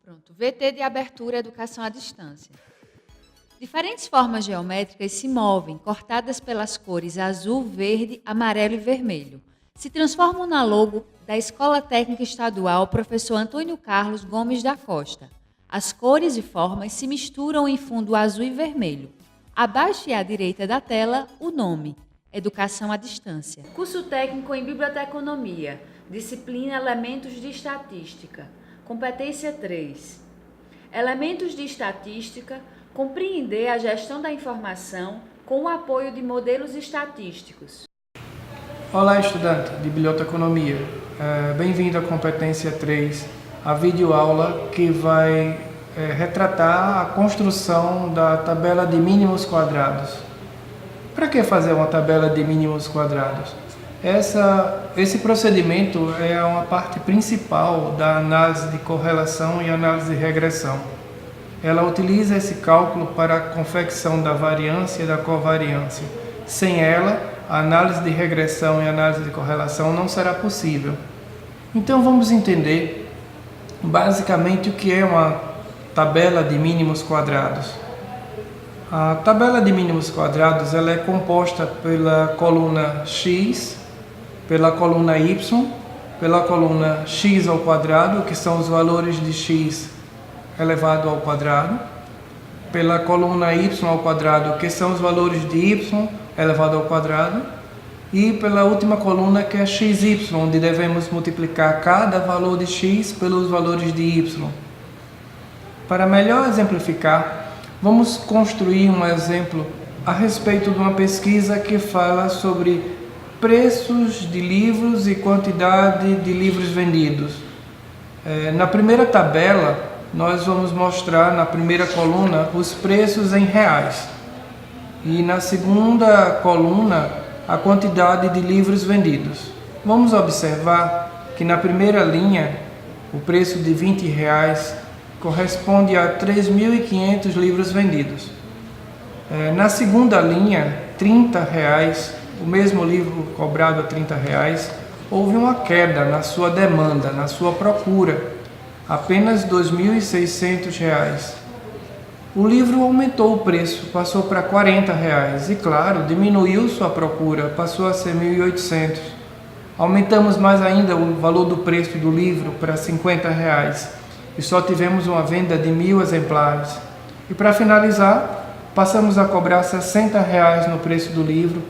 Pronto. VT de abertura educação à distância. Diferentes formas geométricas se movem, cortadas pelas cores azul, verde, amarelo e vermelho. Se transformam na logo da Escola Técnica Estadual Professor Antônio Carlos Gomes da Costa. As cores e formas se misturam em fundo azul e vermelho. Abaixo e à direita da tela, o nome, Educação à Distância. Curso técnico em Biblioteconomia, disciplina Elementos de Estatística. Competência 3. Elementos de estatística, compreender a gestão da informação com o apoio de modelos estatísticos. Olá, estudante de Biblioteconomia. Bem-vindo à competência 3, a videoaula que vai retratar a construção da tabela de mínimos quadrados. Para que fazer uma tabela de mínimos quadrados? Esse procedimento é uma parte principal da análise de correlação e análise de regressão. Ela utiliza esse cálculo para a confecção da variância e da covariância. Sem ela, a análise de regressão e a análise de correlação não será possível. Então vamos entender basicamente o que é uma tabela de mínimos quadrados. A tabela de mínimos quadrados ela é composta pela coluna x, pela coluna y, pela coluna x ao quadrado, que são os valores de x elevado ao quadrado, pela coluna y ao quadrado, que são os valores de y elevado ao quadrado, e pela última coluna, que é xy, onde devemos multiplicar cada valor de x pelos valores de y. Para melhor exemplificar, vamos construir um exemplo a respeito de uma pesquisa que fala sobre preços de livros e quantidade de livros vendidos. Na primeira tabela, nós vamos mostrar na primeira coluna os preços em reais. E na segunda coluna, a quantidade de livros vendidos. Vamos observar que na primeira linha, o preço de R$20 corresponde a 3.500 livros vendidos. Na segunda linha, R$30, o mesmo livro cobrado a R$30, houve uma queda na sua demanda, na sua procura, apenas R$2.600. O livro aumentou o preço, passou para R$40 e, claro, diminuiu sua procura, passou a ser R$1.800. Aumentamos mais ainda o valor do preço do livro para R$50 e só tivemos uma venda de 1.000 exemplares. E para finalizar, passamos a cobrar R$60 no preço do livro,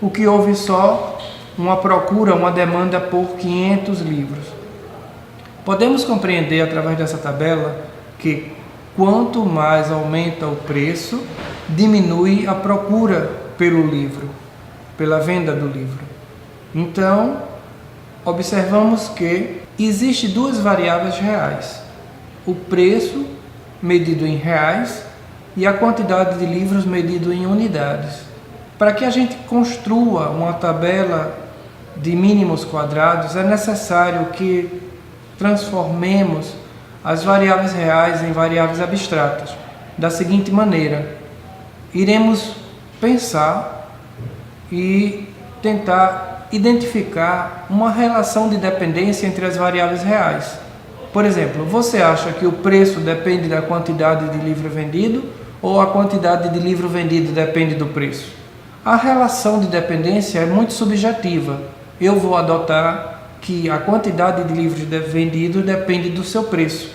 o que houve só uma procura, uma demanda por 500 livros. Podemos compreender através dessa tabela que quanto mais aumenta o preço, diminui a procura pelo livro, pela venda do livro. Então, observamos que existem duas variáveis reais: o preço, medido em reais, e a quantidade de livros, medido em unidades. Para que a gente construa uma tabela de mínimos quadrados, é necessário que transformemos as variáveis reais em variáveis abstratas. Da seguinte maneira: iremos pensar e tentar identificar uma relação de dependência entre as variáveis reais. Por exemplo, você acha que o preço depende da quantidade de livro vendido ou a quantidade de livro vendido depende do preço? A relação de dependência é muito subjetiva. Eu vou adotar que a quantidade de livros vendidos depende do seu preço.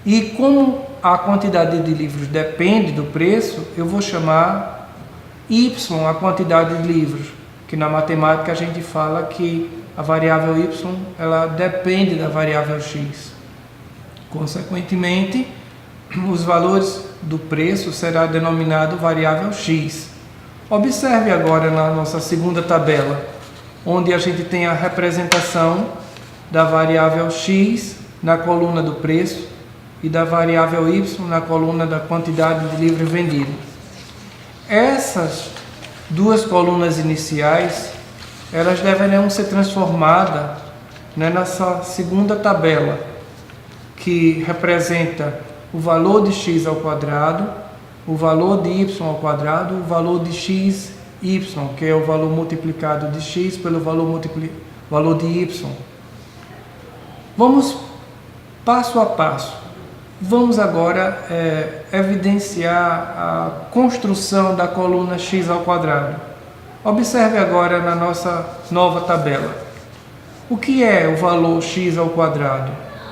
E como a quantidade de livros depende do preço, eu vou chamar y a quantidade de livros, que na matemática a gente fala que a variável y ela depende da variável x. Consequentemente, os valores do preço será denominado variável x. Observe agora na nossa segunda tabela, onde a gente tem a representação da variável x na coluna do preço e da variável y na coluna da quantidade de livros vendidos. Essas duas colunas iniciais, elas deverão ser transformadas nessa segunda tabela, que representa o valor de x ao quadrado, o valor de y ao quadrado, o valor de xy, que é o valor multiplicado de x pelo valor de y. Vamos passo a passo. Vamos agora evidenciar a construção da coluna x ao quadrado. Observe agora na nossa nova tabela. O que é o valor x ao quadrado?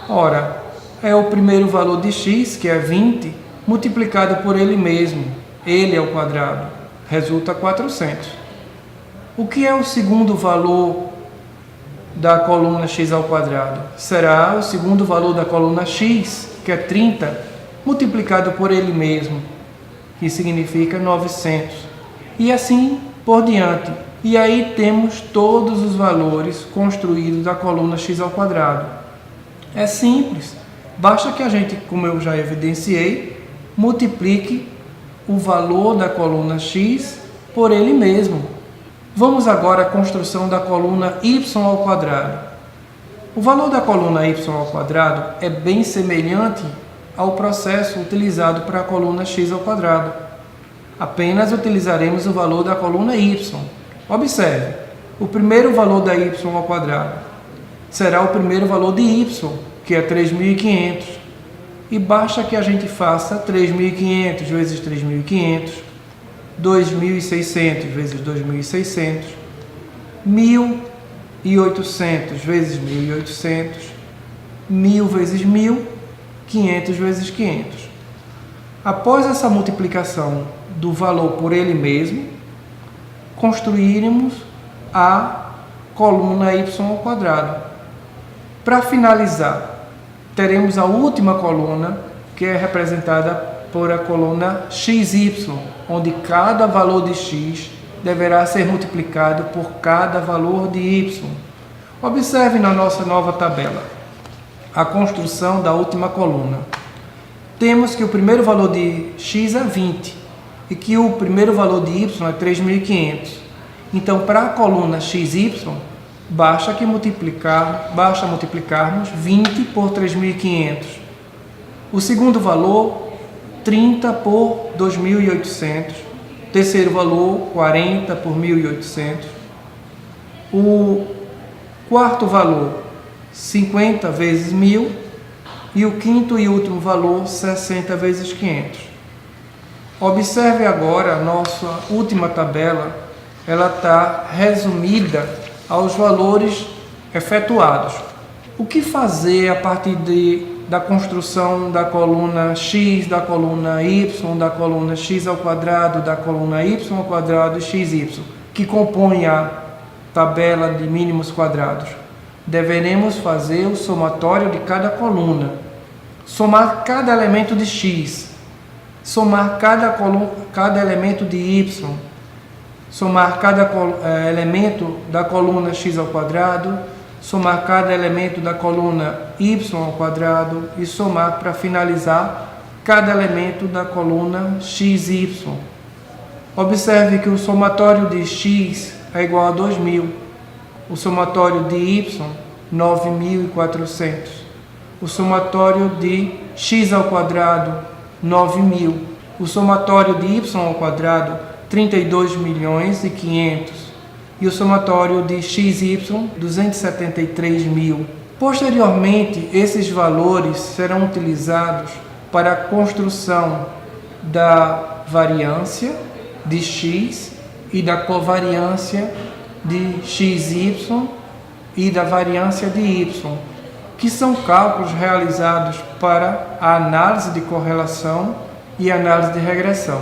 Ora, é o primeiro valor de x, que é 20, multiplicado por ele mesmo, ele ao quadrado, resulta 400. O que é o segundo valor da coluna x ao quadrado? Será o segundo valor da coluna x, que é 30, multiplicado por ele mesmo, que significa 900. E assim por diante. E aí temos todos os valores construídos da coluna x ao quadrado. É simples. Basta que a gente, como eu já evidenciei, multiplique o valor da coluna x por ele mesmo. Vamos agora à construção da coluna y ao quadrado. O valor da coluna y ao quadrado é bem semelhante ao processo utilizado para a coluna x ao quadrado. Apenas utilizaremos o valor da coluna y. Observe, o primeiro valor da y ao quadrado será o primeiro valor de y, que é 3.500. E basta que a gente faça 3.500 vezes 3.500, 2.600 vezes 2.600, 1.800 vezes 1.800, 1.000 vezes 1.000, 500 vezes 500. Após essa multiplicação do valor por ele mesmo, construiremos a coluna y ao quadrado. Para finalizar, teremos a última coluna, que é representada por a coluna xy, onde cada valor de x deverá ser multiplicado por cada valor de y. Observe na nossa nova tabela a construção da última coluna. Temos que o primeiro valor de x é 20 e que o primeiro valor de y é 3.500. Então, para a coluna xy, basta multiplicarmos 20 por 3.500. O segundo valor, 30 por 2.800. Terceiro valor, 40 por 1.800. O quarto valor, 50 vezes 1.000. E o quinto e último valor, 60 vezes 500. Observe agora a nossa última tabela. Ela está resumida aos valores efetuados. O que fazer a partir da construção da coluna x, da coluna y, da coluna x ao quadrado, da coluna y ao quadrado e xy, que compõem a tabela de mínimos quadrados? Deveremos fazer o somatório de cada coluna, somar cada elemento de x, somar cada elemento de y, somar cada elemento da coluna x ao quadrado, somar cada elemento da coluna y ao quadrado e somar, para finalizar, cada elemento da coluna xy. Observe que o somatório de x é igual a 2.000, o somatório de y, 9.400, o somatório de x ao quadrado, 9.000, o somatório de y ao quadrado, 32.500.000 e o somatório de xy, 273.000. Posteriormente, esses valores serão utilizados para a construção da variância de x e da covariância de xy e da variância de y, que são cálculos realizados para a análise de correlação e análise de regressão.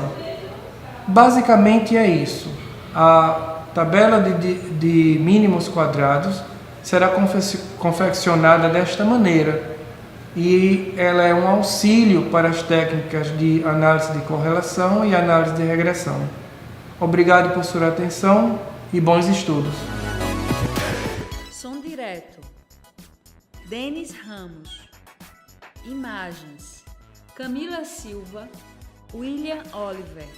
Basicamente é isso. A tabela de mínimos quadrados será confeccionada desta maneira e ela é um auxílio para as técnicas de análise de correlação e análise de regressão. Obrigado por sua atenção e bons estudos. Som direto. Denis Ramos. Imagens. Camila Silva. William Oliver.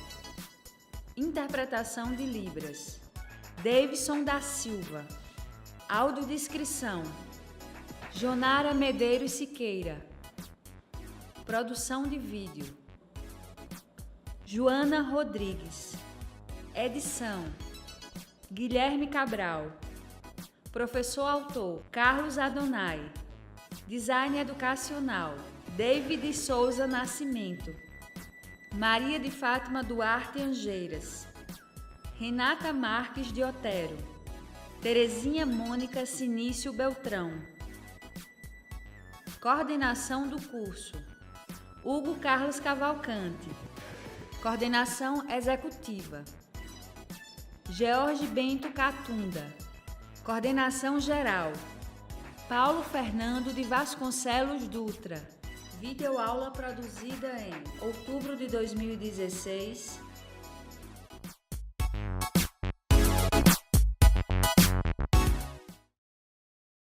Interpretação de Libras. Davidson da Silva. Audiodescrição. Jonara Medeiros Siqueira. Produção de vídeo. Joana Rodrigues. Edição. Guilherme Cabral. Professor autor Carlos Adonai. Design educacional David Souza Nascimento, Maria de Fátima Duarte Angeiras, Renata Marques de Otero, Terezinha Mônica Sinício Beltrão. Coordenação do curso: Hugo Carlos Cavalcante. Coordenação executiva: George Bento Catunda. Coordenação geral: Paulo Fernando de Vasconcelos Dutra. Videoaula produzida em outubro de 2016,